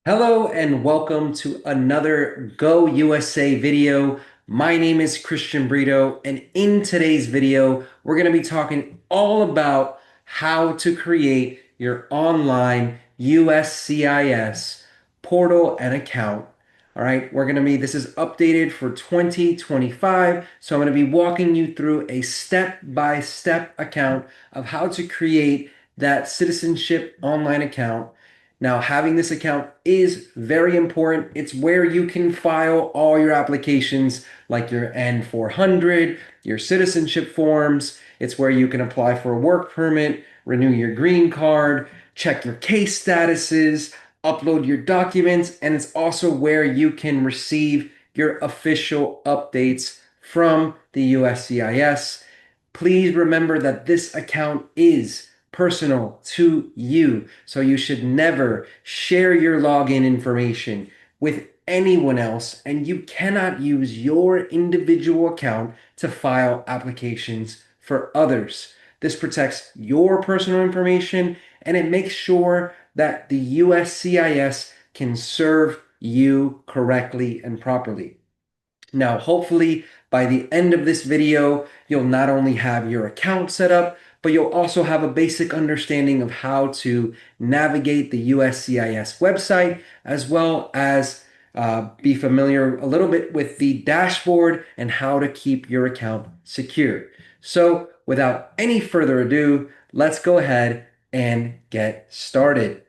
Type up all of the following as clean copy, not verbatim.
Hello and welcome to another Go USA video. My name is Christian Brito, and in today's video, we're going to be talking all about how to create your online USCIS portal and account. All right, this is updated for 2025. So I'm going to be walking you through a step-by-step account of how to create that citizenship online account. Now, having this account is very important. It's where you can file all your applications, like your N-400, your citizenship forms. It's where you can apply for a work permit, renew your green card, check your case statuses, upload your documents, and it's also where you can receive your official updates from the USCIS. Please remember that this account is personal to you. So you should never share your login information with anyone else, and you cannot use your individual account to file applications for others. This protects your personal information and it makes sure that the USCIS can serve you correctly and properly. Now, hopefully, by the end of this video, you'll not only have your account set up, but you'll also have a basic understanding of how to navigate the USCIS website, as well as be familiar a little bit with the dashboard and how to keep your account secure. So, without any further ado, let's go ahead and get started.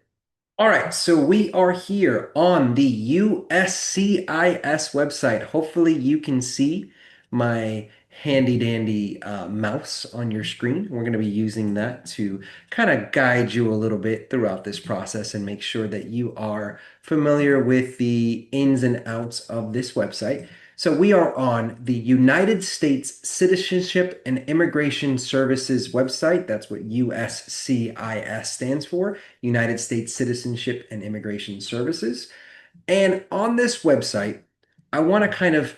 All right, so we are here on the USCIS website. Hopefully you can see my handy dandy mouse on your screen. We're going to be using that to kind of guide you a little bit throughout this process and make sure that you are familiar with the ins and outs of this website. So we are on the United States Citizenship and Immigration Services website. That's what USCIS stands for, United States Citizenship and Immigration Services. And on this website, I want to kind of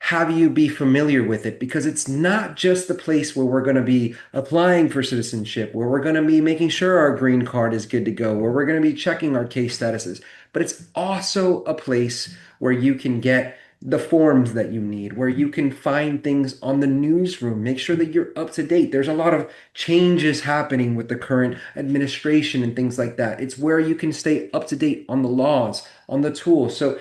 have you be familiar with it because it's not just the place where we're going to be applying for citizenship, where we're going to be making sure our green card is good to go, where we're going to be checking our case statuses, but it's also a place where you can get the forms that you need, where you can find things on the newsroom, make sure that you're up to date. There's a lot of changes happening with the current administration and things like that. It's where you can stay up to date on the laws, on the tools. So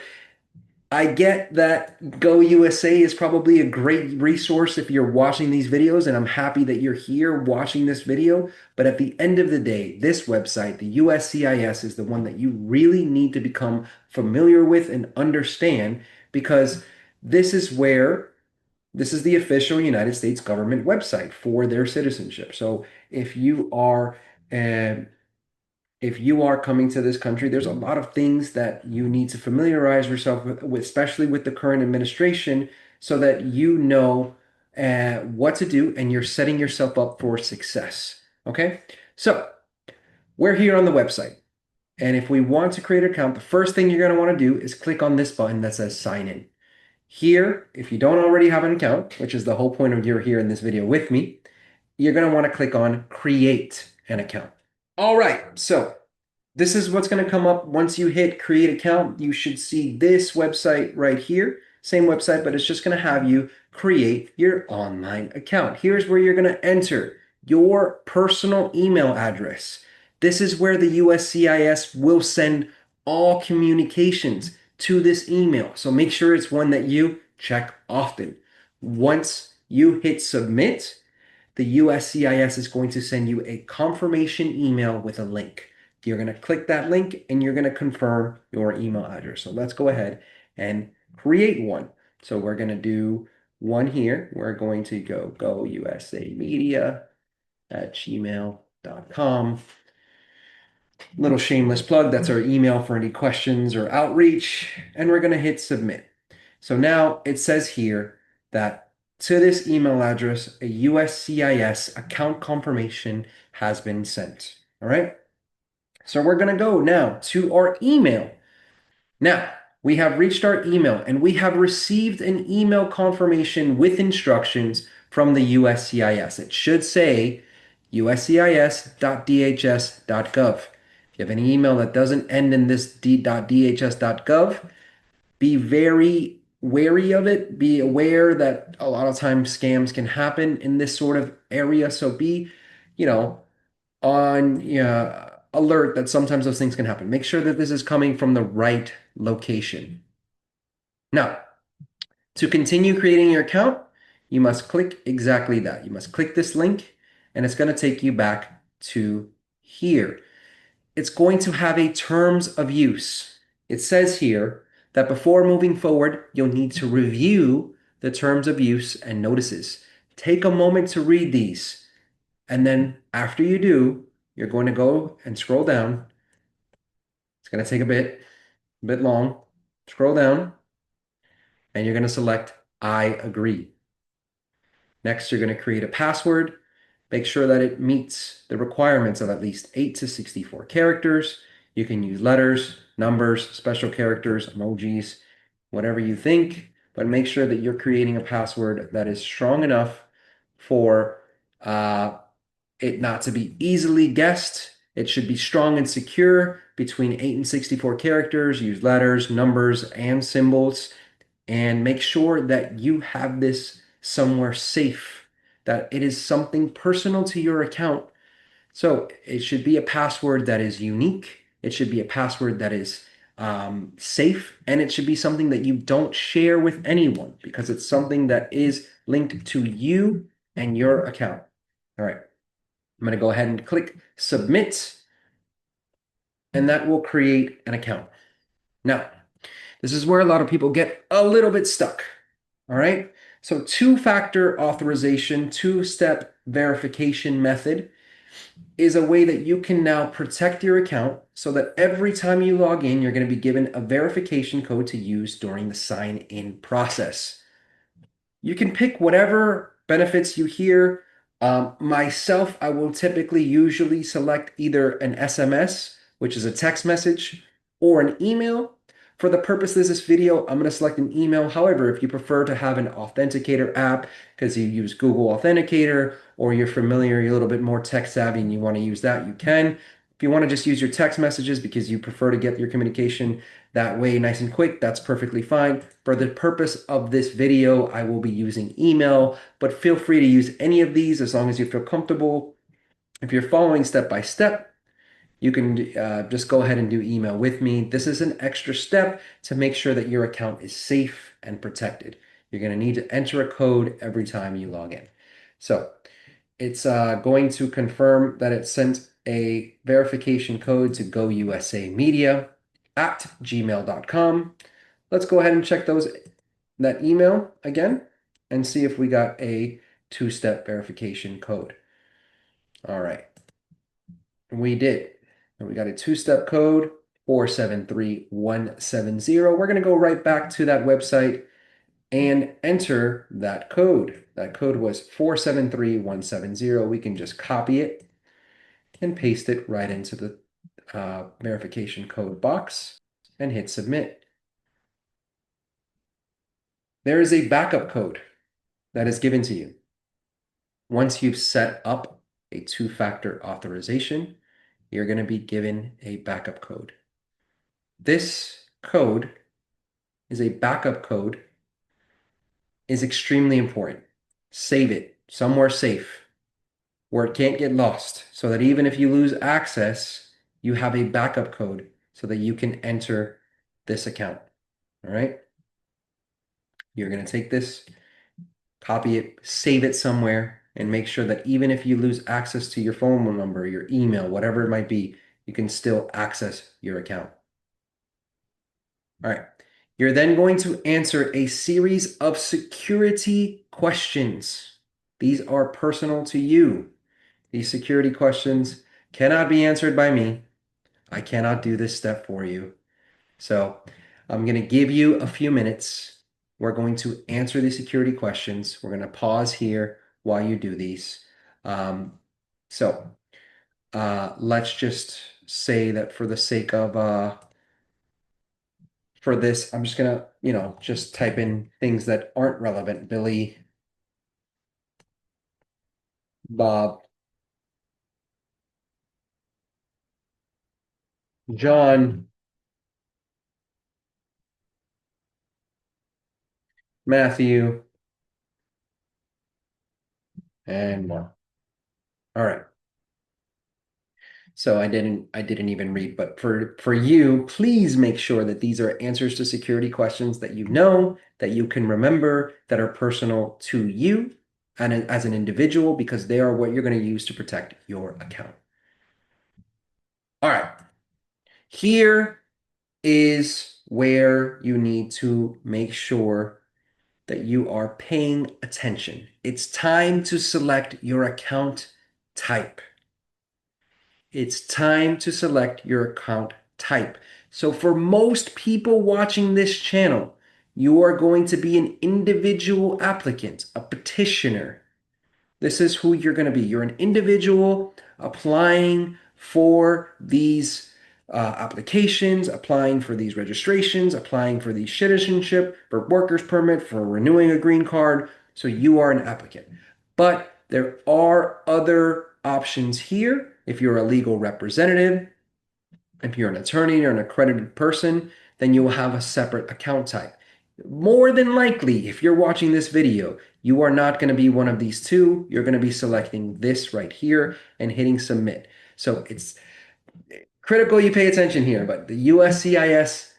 I get that Go USA is probably a great resource if you're watching these videos, and I'm happy that you're here watching this video. But at the end of the day, this website, the USCIS, is the one that you really need to become familiar with and understand because this is where this is the official United States government website for their citizenship. So if you are uh, if you are coming to this country, there's a lot of things that you need to familiarize yourself with, especially with the current administration, so that you know what to do and you're setting yourself up for success. Okay, so we're here on the website. And if we want to create an account, the first thing you're going to want to do is click on this button that says sign in. Here, if you don't already have an account, which is the whole point of you're here in this video with me, you're going to want to click on create an account. All right, so this is what's going to come up once you hit create account. You should see this website right here. Same website, but it's just going to have you create your online account. Here's where you're going to enter your personal email address. This is where the USCIS will send all communications to this email. So make sure it's one that you check often. Once you hit submit, the USCIS is going to send you a confirmation email with a link. You're going to click that link and you're going to confirm your email address. So let's go ahead and create one. So we're going to do one here. We're going to go gousamedia@gmail.com. Little shameless plug, that's our email for any questions or outreach. And we're going to hit submit. So now it says here that to this email address, a USCIS account confirmation has been sent. All right. So we're going to go now to our email. Now, we have reached our email and we have received an email confirmation with instructions from the USCIS. It should say uscis.dhs.gov. If you have any email that doesn't end in this d.dhs.gov, be very wary of it. Be aware that a lot of times scams can happen in this sort of area. So be, you know, on alert that sometimes those things can happen. Make sure that this is coming from the right location. Now, to continue creating your account, you must click exactly that. You must click this link, and it's going to take you back to here. It's going to have a terms of use. It says here that before moving forward, you'll need to review the terms of use and notices. Take a moment to read these. And then after you do, you're going to go and scroll down. It's going to take a bit long. Scroll down, and you're going to select I agree. Next, you're going to create a password. Make sure that it meets the requirements of at least 8 to 64 characters. You can use letters, numbers, special characters, emojis, whatever you think, but make sure that you're creating a password that is strong enough for it not to be easily guessed. It should be strong and secure between 8 and 64 characters. Use letters, numbers, and symbols, and make sure that you have this somewhere safe, that it is something personal to your account. So it should be a password that is unique. It should be a password that is safe, and it should be something that you don't share with anyone because it's something that is linked to you and your account. All right. I'm going to go ahead and click submit, and that will create an account. Now, this is where a lot of people get a little bit stuck. All right. So two-factor authorization, two-step verification method is a way that you can now protect your account so that every time you log in, you're going to be given a verification code to use during the sign-in process. You can pick whatever benefits you hear. Myself, I will typically usually select either an SMS, which is a text message, or an email. For the purpose of this video, I'm going to select an email. However, if you prefer to have an authenticator app because you use Google Authenticator or you're familiar, you're a little bit more tech savvy and you want to use that, you can. If you want to just use your text messages because you prefer to get your communication that way nice and quick, that's perfectly fine. For the purpose of this video, I will be using email, but feel free to use any of these as long as you feel comfortable. If you're following step by step, you can just go ahead and do email with me. This is an extra step to make sure that your account is safe and protected. You're going to need to enter a code every time you log in. So it's going to confirm that it sent a verification code to gousamedia@gmail.com. Let's go ahead and check that email again and see if we got a two-step verification code. All right, we did. And we got a two-step code, 473170. We're going to go right back to that website and enter that code. That code was 473170. We can just copy it and paste it right into the verification code box and hit submit. There is a backup code that is given to you. Once you've set up a two-factor authorization, you're going to be given a backup code. This code is a backup code, is extremely important. Save it somewhere safe where it can't get lost so that even if you lose access, you have a backup code so that you can enter this account. All right. You're going to take this, copy it, save it somewhere, and make sure that even if you lose access to your phone number, your email, whatever it might be, you can still access your account. All right. You're then going to answer a series of security questions. These are personal to you. These security questions cannot be answered by me. I cannot do this step for you. So I'm going to give you a few minutes. We're going to answer the security questions. We're going to pause here while you do these. So let's just say that for the sake of for this, I'm just gonna, just type in things that aren't relevant. Billy, Bob, John, Matthew, and Mark. All right. So I didn't even read, but for you, please make sure that these are answers to security questions that you know, that you can remember, that are personal to you and as an individual, because they are what you're going to use to protect your account. All right. Here is where you need to make sure that you are paying attention. It's time to select your account type. It's time to select your account type. So for most people watching this channel, you are going to be an individual applicant, a petitioner. This is who you're going to be. You're an individual applying for these applications, applying for these registrations, applying for the citizenship, for workers permit, for renewing a green card. So you are an applicant. But there are other options here. If you're a legal representative, if you're an attorney or an accredited person, then you will have a separate account type. More than likely, if you're watching this video, you are not going to be one of these two. You're going to be selecting this right here and hitting submit. So it's critical you pay attention here, but the USCIS,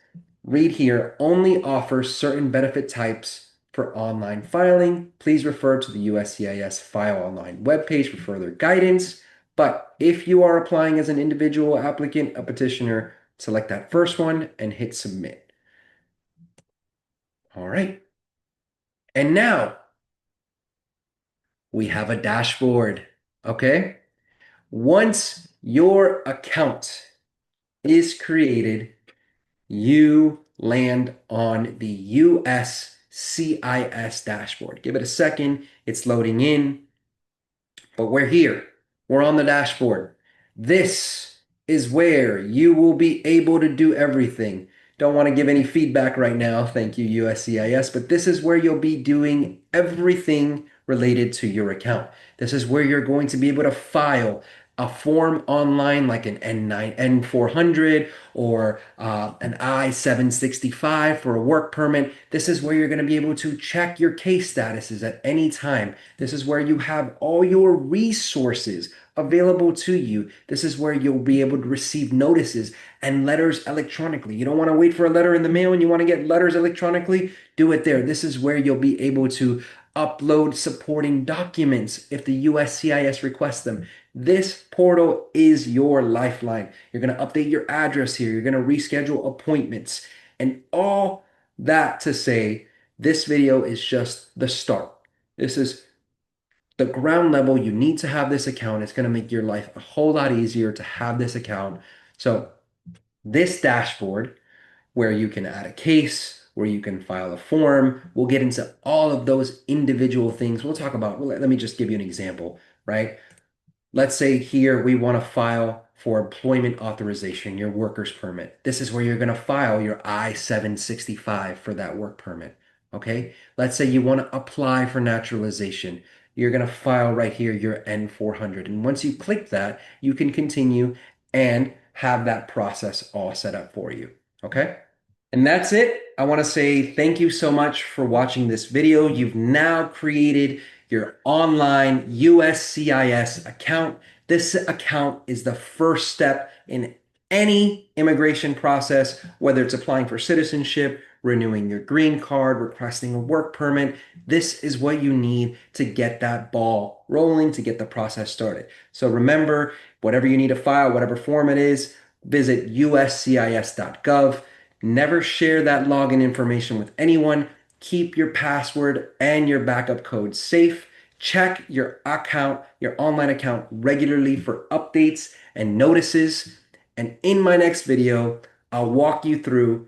read here, only offers certain benefit types for online filing. Please refer to the USCIS File Online webpage for further guidance. But if you are applying as an individual applicant, a petitioner, select that first one and hit submit. All right. And now we have a dashboard. Okay. Once your account is created, you land on the USCIS dashboard. Give it a second. It's loading in. But we're here. We're on the dashboard. This is where you will be able to do everything. Don't want to give any feedback right now. Thank you, USCIS. But this is where you'll be doing everything related to your account. This is where you're going to be able to file a form online like an N9, N400 or an I-765 for a work permit. This is where you're going to be able to check your case statuses at any time. This is where you have all your resources available to you. This is where you'll be able to receive notices and letters electronically. You don't want to wait for a letter in the mail and you want to get letters electronically, do it there. This is where you'll be able to upload supporting documents if the USCIS requests them. This portal is your lifeline. You're going to update your address here. You're going to reschedule appointments. And all that to say, this video is just the start. This is the ground level. You need to have this account. It's going to make your life a whole lot easier to have this account. So this dashboard, where you can add a case, where you can file a form, we'll get into all of those individual things. We'll talk about, well, let me just give you an example, right? Let's say here we want to file for employment authorization, your worker's permit. This is where you're going to file your I-765 for that work permit. Okay. Let's say you want to apply for naturalization. You're going to file right here your N400. And once you click that, you can continue and have that process all set up for you. Okay. And that's it. I want to say thank you so much for watching this video. You've now created your online USCIS account. This account is the first step in any immigration process, whether it's applying for citizenship, renewing your green card, requesting a work permit. This is what you need to get that ball rolling, to get the process started. So remember, whatever you need to file, whatever form it is, visit uscis.gov. Never share that login information with anyone. Keep your password and your backup code safe. Check your account, your online account regularly for updates and notices. And in my next video, I'll walk you through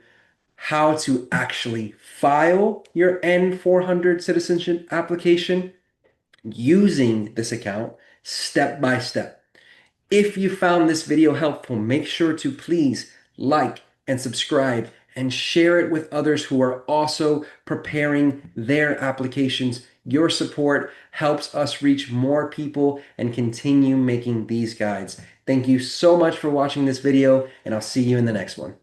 how to actually file your N400 citizenship application using this account step by step. If you found this video helpful, make sure to please like and subscribe and share it with others who are also preparing their applications. Your support helps us reach more people and continue making these guides Thank you so much for watching this video, and I'll see you in the next one.